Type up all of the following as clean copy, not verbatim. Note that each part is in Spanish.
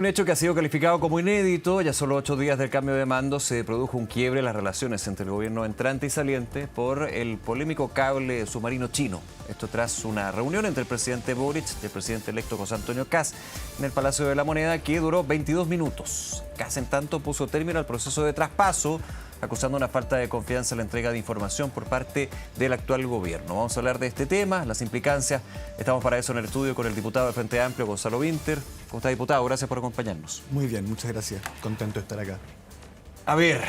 Un hecho que ha sido calificado como inédito. Ya solo 8 días del cambio de mando se produjo un quiebre en las relaciones entre el gobierno entrante y saliente por el polémico cable submarino chino. Esto tras una reunión entre el presidente Boric y el presidente electo José Antonio Kast en el Palacio de la Moneda que duró 22 minutos. Kast, en tanto, puso término al proceso de traspaso, acusando una falta de confianza en la entrega de información por parte del actual gobierno. Vamos a hablar de este tema, las implicancias. Estamos para eso en el estudio con el diputado del Frente Amplio, Gonzalo Winter. ¿Cómo está, diputado? Gracias por acompañarnos. Muy bien, muchas gracias. Contento de estar acá. A ver,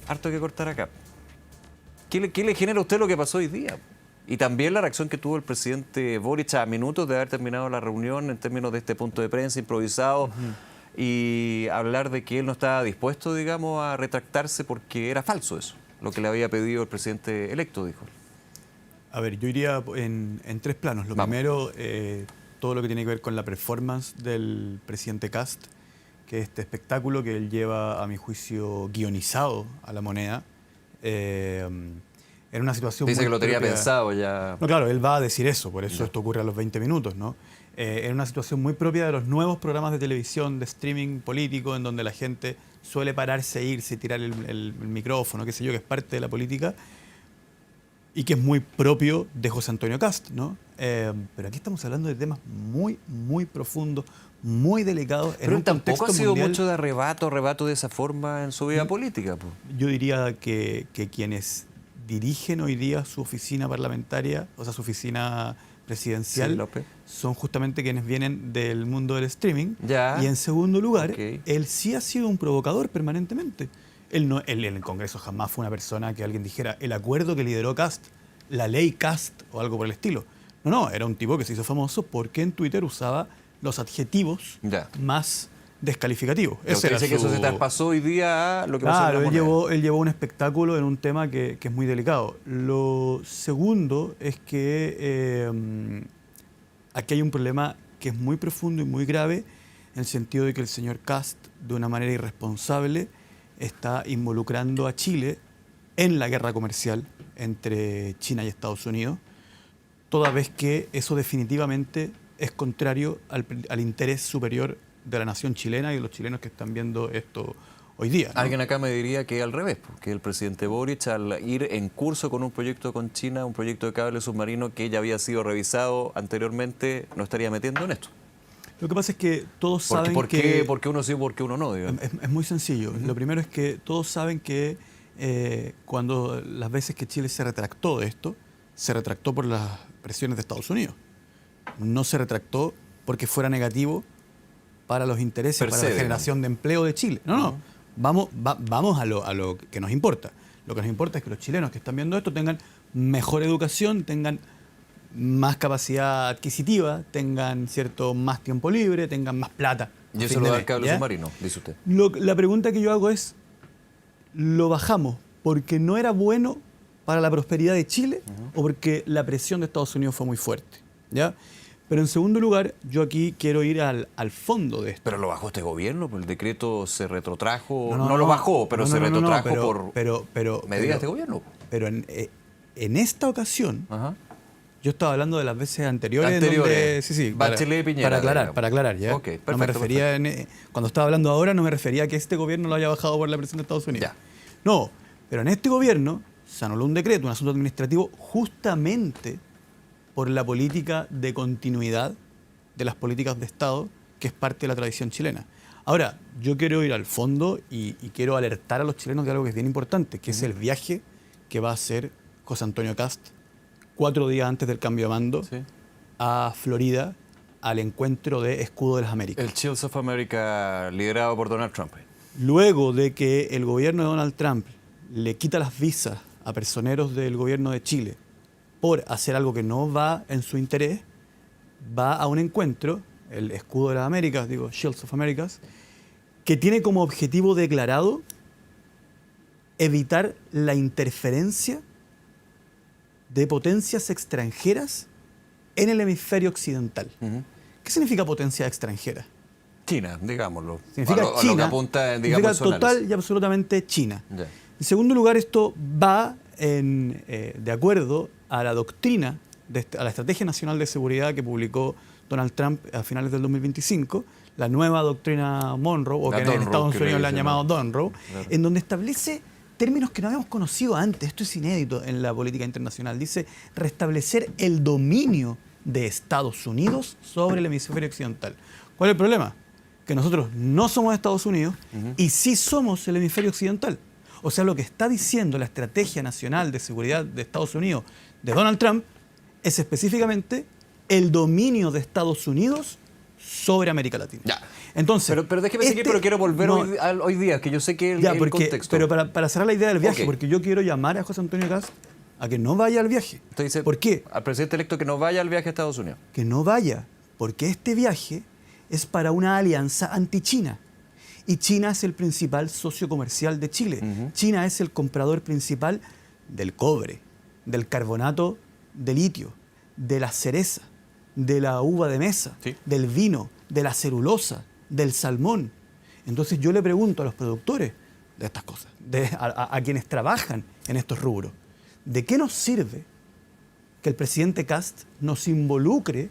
harto que cortar acá. ¿Qué le genera a usted lo que pasó hoy día? Y también la reacción que tuvo el presidente Boric a minutos de haber terminado la reunión en términos de este punto de prensa improvisado. Y hablar de que él no estaba dispuesto, digamos, a retractarse porque era falso eso, lo que le había pedido el presidente electo, dijo. A ver, yo iría en tres planos. Lo primero, todo lo que tiene que ver con la performance del presidente Kast, que es este espectáculo que él lleva, a mi juicio, guionizado a la Moneda. En una situación Dice muy que lo tenía propia. pensado ya. No, claro, él va a decir eso, por eso esto ocurre a los 20 minutos, ¿no? En una situación muy propia de los nuevos programas de televisión, de streaming político, en donde la gente suele pararse, irse, tirar el micrófono, qué sé yo, que es parte de la política y que es muy propio de José Antonio Kast, ¿no? Pero aquí estamos hablando de temas muy, muy profundos, muy delicados. Pero él tampoco ha sido mucho de arrebato de esa forma en su vida política, pues. Yo diría que quienes dirigen hoy día su oficina parlamentaria, o sea, su oficina presidencial, Sí, López, son justamente quienes vienen del mundo del streaming. ya. Y en segundo lugar, Okay. él sí ha sido un provocador permanentemente. Él en el Congreso jamás fue una persona que alguien dijera el acuerdo que lideró Kast, la ley Kast o algo por el estilo. No, era un tipo que se hizo famoso porque en Twitter usaba los adjetivos Ya. más descalificativos. Ya, usted dice que eso se traspasó hoy día a lo que pasó en Claro, la Moneda. él llevó un espectáculo en un tema que es muy delicado. Lo segundo es que aquí hay un problema que es muy profundo y muy grave, en el sentido de que el señor Kast, de una manera irresponsable, está involucrando a Chile en la guerra comercial entre China y Estados Unidos, toda vez que eso definitivamente es contrario al interés superior de la nación chilena y de los chilenos que están viendo esto hoy día, ¿no? Alguien acá me diría que al revés, porque el presidente Boric, al ir en curso con un proyecto con China, un proyecto de cable submarino que ya había sido revisado anteriormente, no estaría metiendo en esto. Lo que pasa es que todos saben ¿Por que... qué? ¿Por qué uno sí, por qué uno no? Digamos. Es muy sencillo. Lo primero es que todos saben que cuando las veces que Chile se retractó de esto, se retractó por las presiones de Estados Unidos. No se retractó porque fuera negativo para los intereses, para la generación de empleo de Chile. No. Vamos a lo que nos importa. Lo que nos importa es que los chilenos que están viendo esto tengan mejor educación, tengan más capacidad adquisitiva, tengan más tiempo libre, tengan más plata. Y eso lo da el cable submarino, dice usted. La pregunta que yo hago es, ¿lo bajamos porque no era bueno para la prosperidad de Chile o porque la presión de Estados Unidos fue muy fuerte? ¿Ya? Pero en segundo lugar, yo aquí quiero ir al fondo de esto. Pero lo bajó este gobierno, el decreto se retrotrajo, no lo bajó, pero se retrotrajo por medidas de este gobierno. Pero en esta ocasión, Ajá. yo estaba hablando de las veces anteriores. Sí, Bachelet, Piñera. Para aclarar, ¿ya? Okay, perfecto, no me refería, cuando estaba hablando ahora, no me refería a que este gobierno lo haya bajado por la presión de Estados Unidos. Ya. No, pero en este gobierno se anuló un decreto, un asunto administrativo, justamente por la política de continuidad de las políticas de Estado, que es parte de la tradición chilena. Ahora, yo quiero ir al fondo y quiero alertar a los chilenos de algo que es bien importante, que es el viaje que va a hacer José Antonio Kast 4 días antes del cambio de mando a Florida, al encuentro de Escudo de las Américas. El Shields of America liderado por Donald Trump. Luego de que el gobierno de Donald Trump le quita las visas a personeros del gobierno de Chile por hacer algo que no va en su interés, va a un encuentro, el Escudo de las Américas, Shields of Americas, que tiene como objetivo declarado evitar la interferencia de potencias extranjeras en el hemisferio occidental. ¿Qué significa potencia extranjera? China, digámoslo. Significa a China, lo que apunta, digamos, significa total y absolutamente China. Ya. En segundo lugar, esto va de acuerdo a la doctrina, a la Estrategia Nacional de Seguridad que publicó Donald Trump a finales del 2025, la nueva doctrina Monroe, o La que en Donroe, Estados que le Unidos la han dicen, llamado ¿no? Donroe, Claro. en donde establece términos que no habíamos conocido antes. Esto es inédito en la política internacional. Dice restablecer el dominio de Estados Unidos sobre el hemisferio occidental. ¿Cuál es el problema? Que nosotros no somos Estados Unidos y sí somos el hemisferio occidental. O sea, lo que está diciendo la Estrategia Nacional de Seguridad de Estados Unidos de Donald Trump es específicamente el dominio de Estados Unidos sobre América Latina. Ya. Entonces, Pero déjeme seguir, pero quiero volver hoy día, que yo sé que ya, el porque, contexto. pero para cerrar la idea del viaje, Ok. porque yo quiero llamar a José Antonio Kast a que no vaya al viaje. Usted dice ¿Por qué? al presidente electo que no vaya al viaje a Estados Unidos. Que no vaya, porque este viaje es para una alianza anti-China. Y China es el principal socio comercial de Chile. China es el comprador principal del cobre, del carbonato de litio, de la cereza, de la uva de mesa, Sí. del vino, de la celulosa, del salmón. Entonces yo le pregunto a los productores de estas cosas, a quienes trabajan en estos rubros, ¿de qué nos sirve que el presidente Kast nos involucre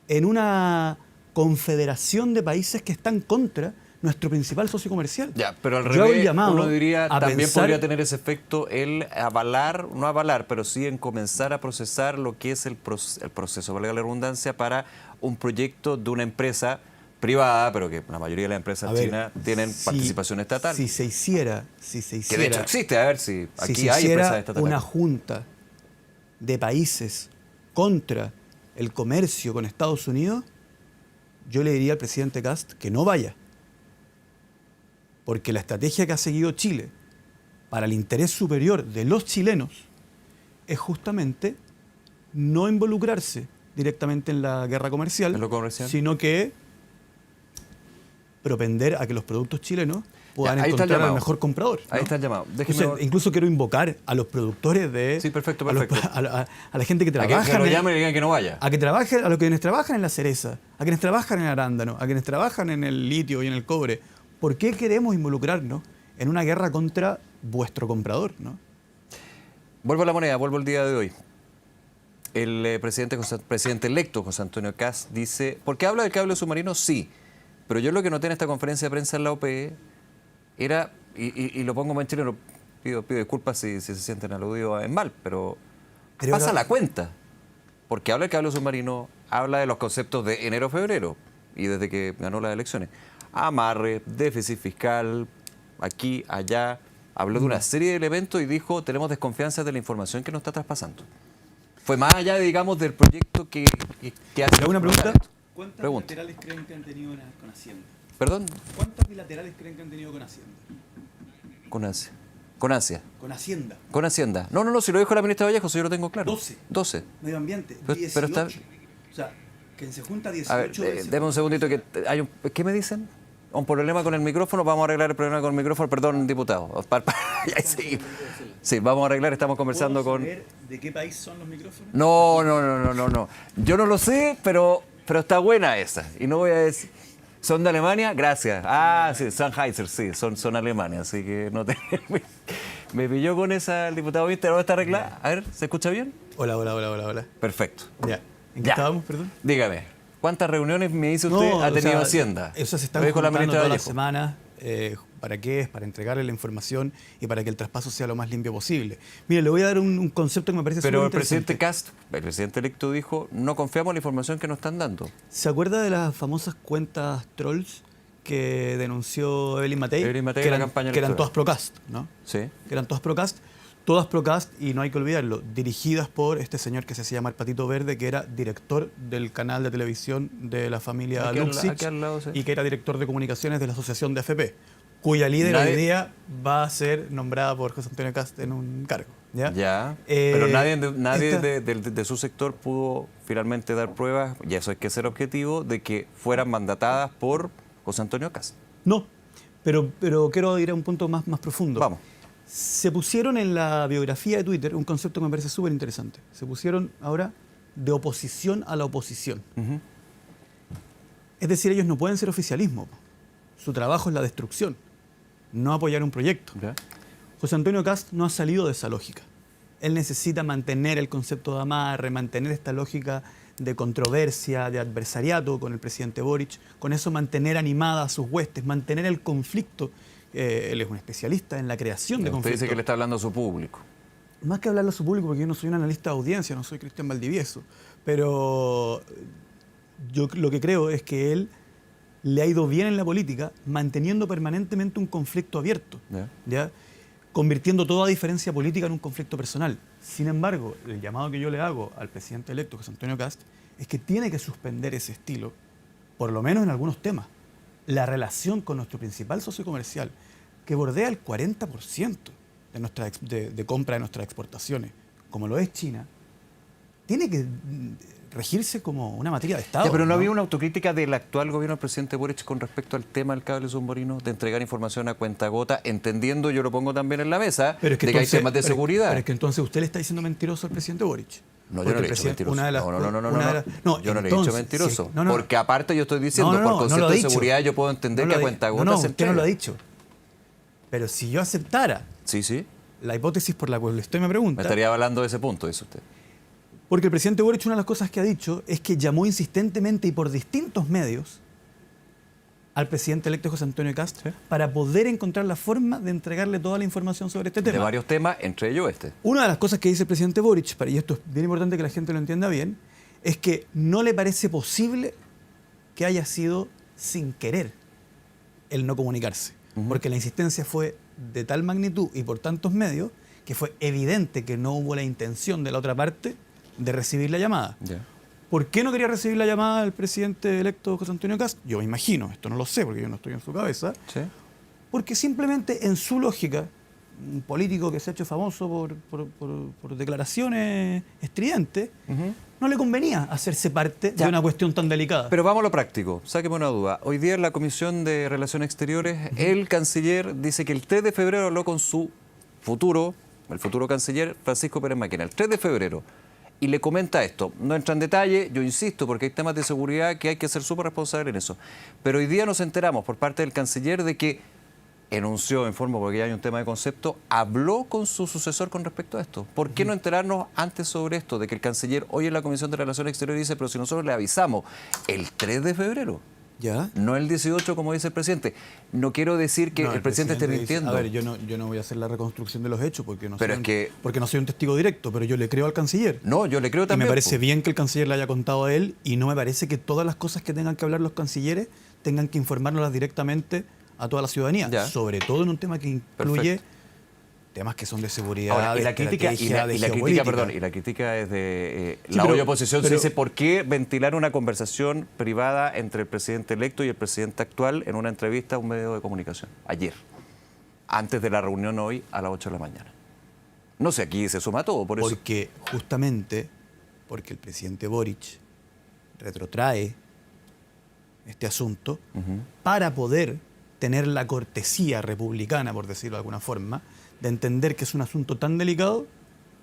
en una confederación de países que están contra nuestro principal socio comercial? Ya, pero al Yo hago el revés, llamado uno diría, a también pensar- podría tener ese efecto el avalar, no avalar, pero sí en comenzar a procesar lo que es el proceso, valga la redundancia, para un proyecto de una empresa privada, pero que la mayoría de las empresas A ver, chinas tienen participación estatal. Si se hiciera, que de hecho existe, a ver si si aquí se hay hiciera empresas estatales. una junta de países contra el comercio con Estados Unidos, yo le diría al presidente Kast que no vaya. Porque la estrategia que ha seguido Chile para el interés superior de los chilenos es justamente no involucrarse directamente en la guerra comercial, ¿En lo comercial? sino que propender a que los productos chilenos puedan ahí está el encontrar al llamado. mejor comprador. Ahí ¿no? está el llamado. Déjeme- Entonces, incluso quiero invocar a los productores de... Sí, perfecto, a los- perfecto. a la gente que A que trabaja se lo en- llamen y digan que no vaya. a los quienes trabajan en la cereza, a quienes trabajan en el arándano, a quienes trabajan en el litio y en el cobre. ¿Por qué queremos involucrarnos en una guerra contra vuestro comprador? ¿No? Vuelvo a la moneda, vuelvo al día de hoy. El presidente electo José Antonio Kast dice, ¿por qué habla del cable submarino? Sí, pero yo lo que noté en esta conferencia de prensa en la OPE era, y lo pongo más en chileno, pido disculpas si se sienten aludidos en mal, pero pasa la cuenta, porque habla del cable submarino, habla de los conceptos de enero-febrero, y desde que ganó las elecciones, amarre, déficit fiscal, aquí, allá, habló de una serie de elementos y dijo, tenemos desconfianza de la información que nos está traspasando. Fue más allá, digamos, del proyecto que hace... ¿Le hago una pregunta? ¿Cuántas bilaterales creen que han tenido con Hacienda? ¿Perdón? ¿Cuántas bilaterales creen que han tenido con Hacienda? Con Asia. Con Asia. Con Hacienda. Con Hacienda. No, si lo dijo la ministra Vallejo, si yo lo tengo claro. 12. Medio ambiente, Pero 18. está- O sea, que se junta 18 A ver, veces. deme un segundito. ¿Qué me dicen? Un problema con el micrófono. Vamos a arreglar el problema con el micrófono. Perdón, diputado. Sí. Sí, vamos a arreglar. Estamos conversando ¿Puedo con... saber de qué país son los micrófonos? No. Yo no lo sé, pero está buena esa. Y no voy a decir... ¿Son de Alemania? Gracias. Ah, sí, Sennheiser, sí, son Alemania, así que no te... Me pilló con esa el diputado Víctor, ¿no está arreglada? A ver, ¿se escucha bien? Hola. Perfecto. Ya. ¿En qué Ya. estábamos, perdón? Dígame, ¿cuántas reuniones me dice usted ha tenido Hacienda? Eso se están Lo dijo la juntando ministra todas las Vallejo. semanas. ¿Para qué? Es para entregarle la información y para que el traspaso sea lo más limpio posible. Mire, le voy a dar un concepto que me parece súper Pero el interesante. presidente Kast, el presidente electo, dijo, no confiamos en la información que nos están dando. ¿Se acuerda de las famosas cuentas trolls que denunció Evelyn Matei? Evelyn Matei que en la eran, campaña que eran electoral. todas Procast, ¿no? Sí. Que eran todas Procast. Todas Procast, y no hay que olvidarlo, dirigidas por este señor que se hacía llamar Patito Verde, que era director del canal de televisión de la familia Aquí Luxich al lado, sí. y que era director de comunicaciones de la asociación de AFP, cuya líder Nadie- hoy día va a ser nombrada por José Antonio Kast en un cargo. ¿Ya? Ya. Eh, Pero nadie esta- de su sector pudo finalmente dar pruebas, y eso hay que ser objetivo, de que fueran mandatadas por José Antonio Kast. No, pero quiero ir a un punto más profundo. Vamos. Se pusieron en la biografía de Twitter un concepto que me parece súper interesante. Se pusieron ahora de oposición a la oposición. Ujú. Es decir, ellos no pueden ser oficialismo. Su trabajo es la destrucción, no apoyar un proyecto. Ya. José Antonio Kast no ha salido de esa lógica. Él necesita mantener el concepto de amarre, mantener esta lógica de controversia, de adversariato con el presidente Boric, con eso mantener animadas a sus huestes, mantener el conflicto. Él es un especialista en la creación de Usted conflictos. dice que le está hablando a su público. Más que hablarle a su público, porque yo no soy un analista de audiencia, no soy Cristian Valdivieso, pero yo lo que creo es que él le ha ido bien en la política manteniendo permanentemente un conflicto abierto, ¿ya? Convirtiendo toda diferencia política en un conflicto personal. Sin embargo, el llamado que yo le hago al presidente electo, José Antonio Kast, es que tiene que suspender ese estilo, por lo menos en algunos temas. La relación con nuestro principal socio comercial, que bordea el 40% de compra de nuestras exportaciones, como lo es China, tiene que regirse como una materia de Estado. Ya, pero ¿no había una autocrítica del actual gobierno del presidente Boric con respecto al tema del cable submarino, de entregar información a cuentagota, entendiendo, yo lo pongo también en la mesa, pero es que de que hay temas de seguridad? Pero es que entonces usted le está diciendo mentiroso al presidente Boric. No, yo no le he dicho mentiroso. Yo no le he dicho mentiroso. Sí, porque aparte yo estoy diciendo, por concepto de seguridad, yo puedo entender que a cuentagotas se usted no lo ha dicho. Pero si yo aceptara la hipótesis por la cual usted me pregunta... Me estaría avalando de ese punto, dice usted. Porque el presidente Boric, una de las cosas que ha dicho es que llamó insistentemente y por distintos medios al presidente electo José Antonio Kast para poder encontrar la forma de entregarle toda la información sobre este tema. De varios temas, entre ellos este. Una de las cosas que dice el presidente Boric, y esto es bien importante que la gente lo entienda bien, es que no le parece posible que haya sido sin querer el no comunicarse. Porque la insistencia fue de tal magnitud y por tantos medios que fue evidente que no hubo la intención de la otra parte de recibir la llamada. ¿Por qué no quería recibir la llamada del presidente electo José Antonio Kast? Yo me imagino, esto no lo sé porque yo no estoy en su cabeza, porque simplemente en su lógica, un político que se ha hecho famoso por declaraciones estridentes, no le convenía hacerse parte de una cuestión tan delicada. Pero vamos a lo práctico, sáqueme una duda. Hoy día en la Comisión de Relaciones Exteriores, el canciller dice que el 3 de febrero habló con su el futuro canciller Francisco Pérez Maquena, el 3 de febrero. Y le comenta esto, no entra en detalle, yo insisto, porque hay temas de seguridad que hay que ser súper responsables en eso. Pero hoy día nos enteramos por parte del canciller de que enunció en forma, porque ya hay un tema de concepto, habló con su sucesor con respecto a esto. ¿Por qué no enterarnos antes sobre esto? De que el canciller hoy en la Comisión de Relaciones Exteriores dice, pero si nosotros le avisamos el 3 de febrero, no el 18 como dice el presidente. No quiero decir que el presidente esté mintiendo. A ver, yo no voy a hacer la reconstrucción de los hechos porque no soy un testigo directo, pero yo le creo al canciller. No, yo le creo también. Y me parece bien que el canciller le haya contado a él y no me parece que todas las cosas que tengan que hablar los cancilleres tengan que informárnoslas directamente a toda la ciudadanía, sobre todo en un tema que incluye temas que son de seguridad. Ahora, y la crítica es de la hoy oposición se dice ¿por qué ventilar una conversación privada entre el presidente electo y el presidente actual en una entrevista a un medio de comunicación ayer, antes de la reunión hoy a las 8 de la mañana? No sé, aquí se suma todo por eso. Porque justamente porque el presidente Boric retrotrae este asunto para poder tener la cortesía republicana, por decirlo de alguna forma, de entender que es un asunto tan delicado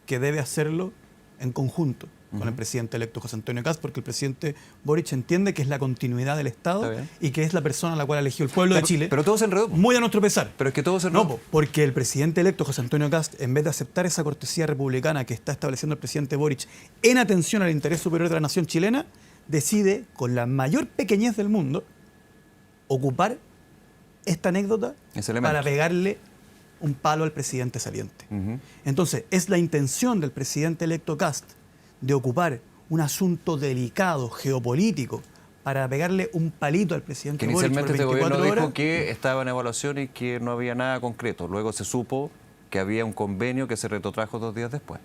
que debe hacerlo en conjunto con el presidente electo José Antonio Kast, porque el presidente Boric entiende que es la continuidad del Estado y que es la persona a la cual eligió el pueblo de Chile. Pero todo se enredó. Muy a nuestro pesar. Pero es que todo se enredó. No, porque el presidente electo José Antonio Kast, en vez de aceptar esa cortesía republicana que está estableciendo el presidente Boric en atención al interés superior de la nación chilena, decide, con la mayor pequeñez del mundo, ocupar esta anécdota para pegarle un palo al presidente saliente. Entonces, es la intención del presidente electo Kast de ocupar un asunto delicado, geopolítico, para pegarle un palito al presidente Boric. Inicialmente este gobierno dijo que estaba en evaluación y que no había nada concreto. Luego se supo que había un convenio que se retrotrajo 2 días después.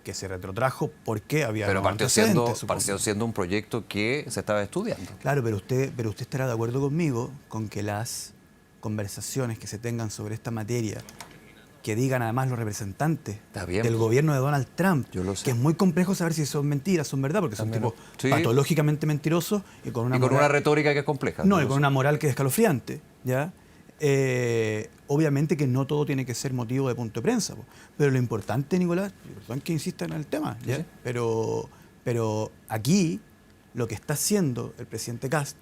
Que se retrotrajo porque había... Pero partió siendo un proyecto que se estaba estudiando. Claro, pero usted estará de acuerdo conmigo con que las conversaciones que se tengan sobre esta materia, que digan además los representantes del gobierno de Donald Trump, que es muy complejo saber si son mentiras, son verdad, porque son tipos patológicamente mentirosos y con una retórica que es compleja. No, y con una moral que es escalofriante, ¿ya? Obviamente que no todo tiene que ser motivo de punto de prensa, pero lo importante, Nicolás, perdón que insistan en el tema, ¿ya? Pero aquí lo que está haciendo el presidente Kast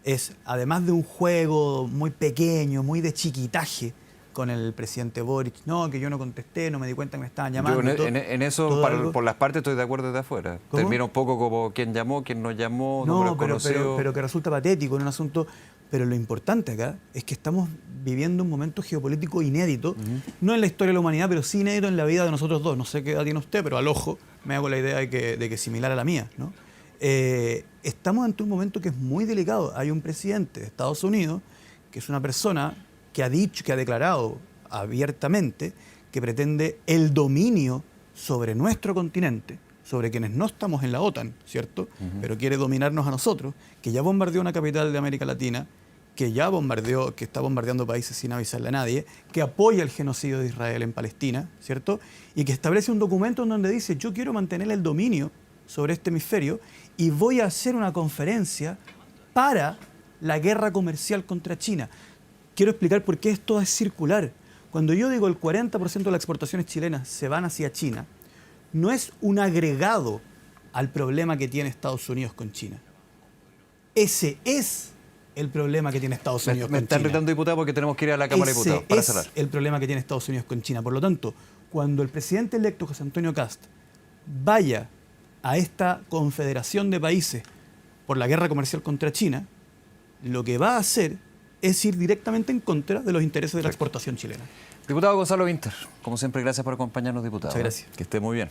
es, además de un juego muy pequeño, muy de chiquitaje con el presidente Boric, no, que yo no contesté, no me di cuenta que me estaban Yo llamando. en eso, por las partes, estoy de acuerdo desde afuera. ¿Cómo? Termina un poco como quién llamó, quién no llamó, no me No, lo pero conoció. que resulta patético en un asunto. Pero lo importante acá es que estamos viviendo un momento geopolítico inédito, no en la historia de la humanidad, pero sí inédito en la vida de nosotros dos. No sé qué edad tiene usted, pero al ojo me hago la idea de que es similar a la mía, ¿no? Estamos ante un momento que es muy delicado. Hay un presidente de Estados Unidos que es una persona que ha dicho, que ha declarado abiertamente que pretende el dominio sobre nuestro continente, sobre quienes no estamos en la OTAN, ¿cierto? Pero quiere dominarnos a nosotros, que ya bombardeó una capital de América Latina, que ya bombardeó, que está bombardeando países sin avisarle a nadie, que apoya el genocidio de Israel en Palestina, ¿cierto? Y que establece un documento en donde dice, yo quiero mantener el dominio sobre este hemisferio y voy a hacer una conferencia para la guerra comercial contra China. Quiero explicar por qué esto es circular. Cuando yo digo el 40% de las exportaciones chilenas se van hacia China, no es un agregado al problema que tiene Estados Unidos con China. Ese es el problema que tiene Estados Unidos Me con están China. retando, diputado, porque tenemos que ir a la Cámara de Diputados para cerrar. Ese es el problema que tiene Estados Unidos con China. Por lo tanto, cuando el presidente electo José Antonio Kast vaya a esta confederación de países por la guerra comercial contra China, lo que va a hacer es ir directamente en contra de los intereses de la exportación chilena. Diputado Gonzalo Winter, como siempre, gracias por acompañarnos, diputado. Muchas gracias. Que esté muy bien.